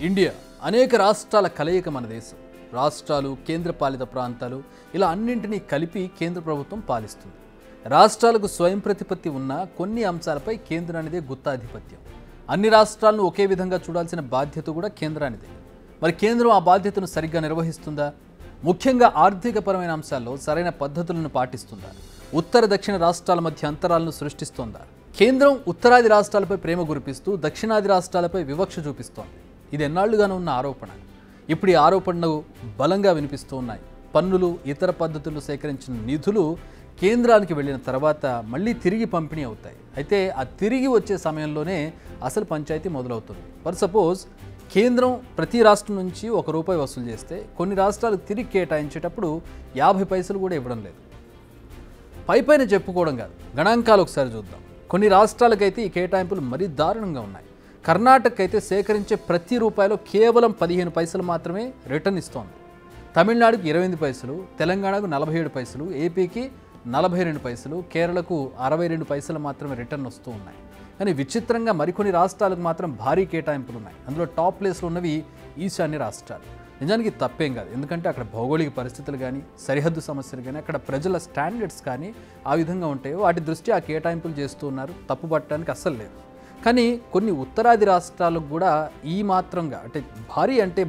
India అనేక రాష్ట్రాల కలయిక మన దేశం. రాష్ట్రాలు, కేంద్రపాలిత ప్రాంతాలు ఇలా అన్నింటినీ కలిపి కేంద్ర ప్రభుత్వం పాలిస్తుంది. రాష్ట్రాలకు స్వయం ప్రతిపత్తి ఉన్న కొన్ని అంశాలపై కేంద్రానిదే గుత్తాధిపత్యం. అన్ని రాష్ట్రాలను ఒకే విధంగా చూడాల్సిన బాధ్యత కూడా కేంద్రానిదే. మరి కేంద్రం ఆ బాధ్యతను సరిగ్గా నిర్వహిస్తుందా? ముఖ్యంగా ఆర్థికపరమైన అంశాల్లో సరైన పద్ధతులను పాటిస్తుందా? ఉత్తర దక్షిణ రాష్ట్రాల మధ్య అంతరాలను సృష్టిస్తోందా? కేంద్రం ఉత్తరాది రాష్ట్రాలపై ప్రేమ కురిపిస్తూ దక్షిణాది రాష్ట్రాలపై వివక్ష చూపిస్తోంది. ఇది ఎన్నాళ్లుగానూ ఉన్న ఆరోపణ. ఇప్పుడు ఈ ఆరోపణలు బలంగా వినిపిస్తూ ఉన్నాయి. పన్నులు, ఇతర పద్ధతుల్లో సేకరించిన నిధులు కేంద్రానికి వెళ్ళిన తర్వాత మళ్ళీ తిరిగి పంపిణీ అవుతాయి. అయితే ఆ తిరిగి వచ్చే సమయంలోనే అసలు పంచాయతీ మొదలవుతుంది. ఫర్ సపోజ్ కేంద్రం ప్రతి రాష్ట్రం నుంచి ₹1 వసూలు చేస్తే కొన్ని రాష్ట్రాలకు తిరిగి కేటాయించేటప్పుడు 50 పైసలు కూడా ఇవ్వడం లేదు. పైపైన చెప్పుకోవడం కాదు, గణాంకాలు ఒకసారి చూద్దాం. కొన్ని రాష్ట్రాలకైతే ఈ కేటాయింపులు మరీ దారుణంగా ఉన్నాయి. కర్ణాటక అయితే సేకరించే ప్రతి రూపాయలో కేవలం 15 పైసలు మాత్రమే రిటర్న్ ఇస్తోంది. తమిళనాడుకి 28 పైసలు, తెలంగాణకు 47 పైసలు, ఏపీకి 42 పైసలు, కేరళకు 62 పైసలు మాత్రమే రిటర్న్ వస్తూ ఉన్నాయి. కానీ విచిత్రంగా మరికొన్ని రాష్ట్రాలకు మాత్రం భారీ కేటాయింపులు ఉన్నాయి. అందులో టాప్ ప్లేస్లో ఉన్నవి ఈశాన్య రాష్ట్రాలు. నిజానికి తప్పేం కాదు, ఎందుకంటే అక్కడ భౌగోళిక పరిస్థితులు కానీ, సరిహద్దు సమస్యలు కానీ, అక్కడ ప్రజల స్టాండర్డ్స్ కానీ ఆ విధంగా ఉంటాయో వాటి దృష్టి ఆ కేటాయింపులు చేస్తూ ఉన్నారు. తప్పు పట్టడానికి అస్సలు లేదు. కానీ కొన్ని ఉత్తరాది రాష్ట్రాలకు కూడా ఈ మాత్రంగా అంటే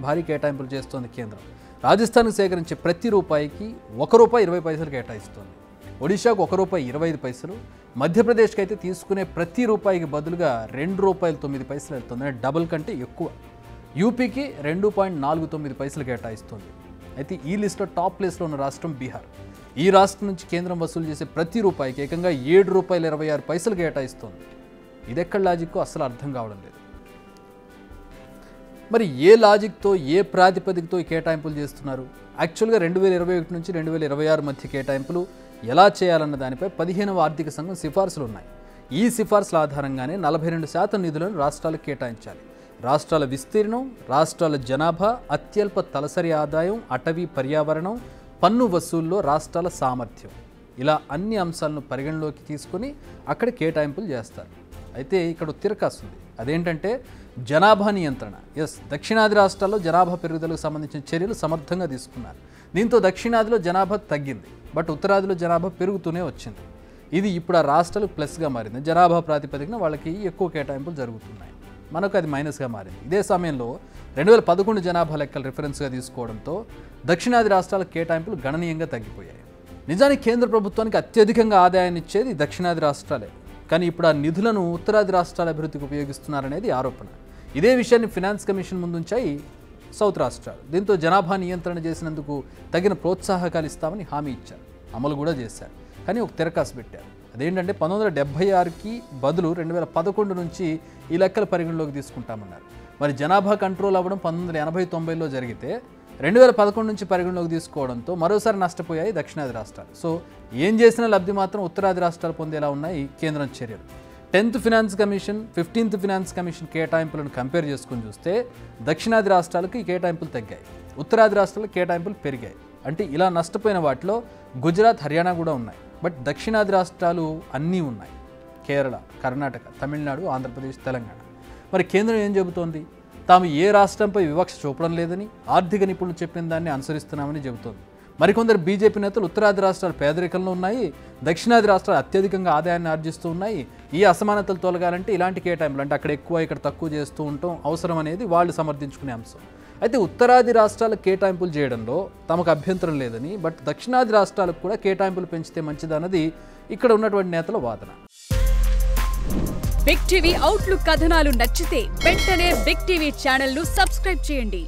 భారీ కేటాయింపులు చేస్తోంది కేంద్రం. రాజస్థాన్కు సేకరించే ప్రతి రూపాయికి ₹1.20 కేటాయిస్తోంది. ఒడిశాకు ₹1.25 పైసలు, మధ్యప్రదేశ్కి అయితే తీసుకునే ప్రతి రూపాయికి బదులుగా ₹2.09 వెళ్తుంది. అంటే డబుల్ కంటే ఎక్కువ. యూపీకి 2.49 పైసలు కేటాయిస్తుంది. అయితే ఈ లిస్టులో టాప్ ప్లేస్లో ఉన్న రాష్ట్రం బీహార్. ఈ రాష్ట్రం నుంచి కేంద్రం వసూలు చేసే ప్రతి రూపాయికి ఏకంగా ₹7.26 కేటాయిస్తోంది. ఇదెక్కడ లాజిక్కో అస్సలు అర్థం కావడం లేదు. మరి ఏ లాజిక్తో, ఏ ప్రాతిపదికతో ఈ కేటాయింపులు చేస్తున్నారు? యాక్చువల్గా 2021 నుంచి 2026 మధ్య కేటాయింపులు ఎలా చేయాలన్న దానిపై 15వ ఆర్థిక సంఘం సిఫార్సులు ఉన్నాయి. ఈ సిఫార్సుల ఆధారంగానే 42% నిధులను రాష్ట్రాలకు కేటాయించాలి. రాష్ట్రాల విస్తీర్ణం, రాష్ట్రాల జనాభా, అత్యల్ప తలసరి ఆదాయం, అటవీ పర్యావరణం, పన్ను వసూల్లో రాష్ట్రాల సామర్థ్యం ఇలా అన్ని అంశాలను పరిగణలోకి తీసుకొని అక్కడ కేటాయింపులు చేస్తారు. అయితే ఇక్కడ తిరకాస్తుంది. అదేంటంటే జనాభా నియంత్రణ. దక్షిణాది రాష్ట్రాల్లో జనాభా పెరుగుదలకు సంబంధించిన చర్యలు సమర్థంగా తీసుకున్నారు. దీంతో దక్షిణాదిలో జనాభా తగ్గింది, బట్ ఉత్తరాదిలో జనాభా పెరుగుతూనే వచ్చింది. ఇది ఇప్పుడు ఆ రాష్ట్రాలకు ప్లస్గా మారింది. జనాభా ప్రాతిపదికన వాళ్ళకి ఎక్కువ కేటాయింపులు జరుగుతున్నాయి. మనకు అది మైనస్గా మారింది. ఇదే సమయంలో 2011 జనాభా లెక్కలు రిఫరెన్స్గా తీసుకోవడంతో దక్షిణాది రాష్ట్రాల కేటాయింపులు గణనీయంగా తగ్గిపోయాయి. నిజానికి కేంద్ర ప్రభుత్వానికి అత్యధికంగా ఆదాయాన్ని ఇచ్చేది దక్షిణాది రాష్ట్రాలే. కానీ ఇప్పుడు ఆ నిధులను ఉత్తరాది రాష్ట్రాల అభివృద్ధికి ఉపయోగిస్తున్నారనేది ఆరోపణ. ఇదే విషయాన్ని ఫినాన్స్ కమిషన్ ముందుంచాయి సౌత్ రాష్ట్రాలు. దీంతో జనాభా నియంత్రణ చేసినందుకు తగిన ప్రోత్సాహకాలు ఇస్తామని హామీ ఇచ్చారు, అమలు కూడా చేశారు. కానీ ఒక తిరకాసు పెట్టారు. అదేంటంటే 1976కి బదులు 2011 నుంచి ఈ లెక్కల పరిగణలోకి తీసుకుంటామన్నారు. మరి జనాభా కంట్రోల్ అవ్వడం 1980-90లో జరిగితే 2011 నుంచి పరిగణలోకి తీసుకోవడంతో మరోసారి నష్టపోయాయి దక్షిణాది రాష్ట్రాలు. సో ఏం చేసినా లబ్ధి మాత్రం ఉత్తరాది రాష్ట్రాలు పొందేలా ఉన్నాయి కేంద్రం చర్యలు. 10th finance commission, 15th finance commission కేటాయింపులను కంపేర్ చేసుకుని చూస్తే దక్షిణాది రాష్ట్రాలకు ఈ కేటాయింపులు తగ్గాయి, ఉత్తరాది రాష్ట్రాలకు కేటాయింపులు పెరిగాయి. అంటే ఇలా నష్టపోయిన వాటిలో గుజరాత్, హర్యానా కూడా ఉన్నాయి. బట్ దక్షిణాది రాష్ట్రాలు అన్నీ ఉన్నాయి: కేరళ, కర్ణాటక, తమిళనాడు, ఆంధ్రప్రదేశ్, తెలంగాణ. మరి కేంద్రం ఏం చెబుతోంది? తాము ఏ రాష్ట్రంపై వివక్ష చూపడం లేదని, ఆర్థిక నిపుణులు చెప్పిన దాన్ని అనుసరిస్తున్నామని చెబుతోంది. మరికొందరు బీజేపీ నేతలు ఉత్తరాది రాష్ట్రాలు పేదరికంలో ఉన్నాయి, దక్షిణాది రాష్ట్రాలు అత్యధికంగా ఆదాయాన్ని ఆర్జిస్తూ ఉన్నాయి, ఈ అసమానతలు తొలగాలంటే ఇలాంటి కేటాయింపులు, అంటే అక్కడ ఎక్కువ ఇక్కడ తక్కువ చేస్తూ ఉండటం అవసరం అనేది వాళ్ళు సమర్థించుకునే అంశం. అయితే ఉత్తరాది రాష్ట్రాల కేటాయింపులు చేయడంలో తమకు అభ్యంతరం లేదని, బట్ దక్షిణాది రాష్ట్రాలకు కూడా కేటాయింపులు పెంచితే మంచిదన్నది ఇక్కడ ఉన్నటువంటి నేతల వాదన. బిగ్ టీవీ అవుట్లుక్ కథనాలు నచ్చితే వెంటనే బిగ్ టీవీ ఛానల్ ను సబ్స్క్రైబ్ చేయండి.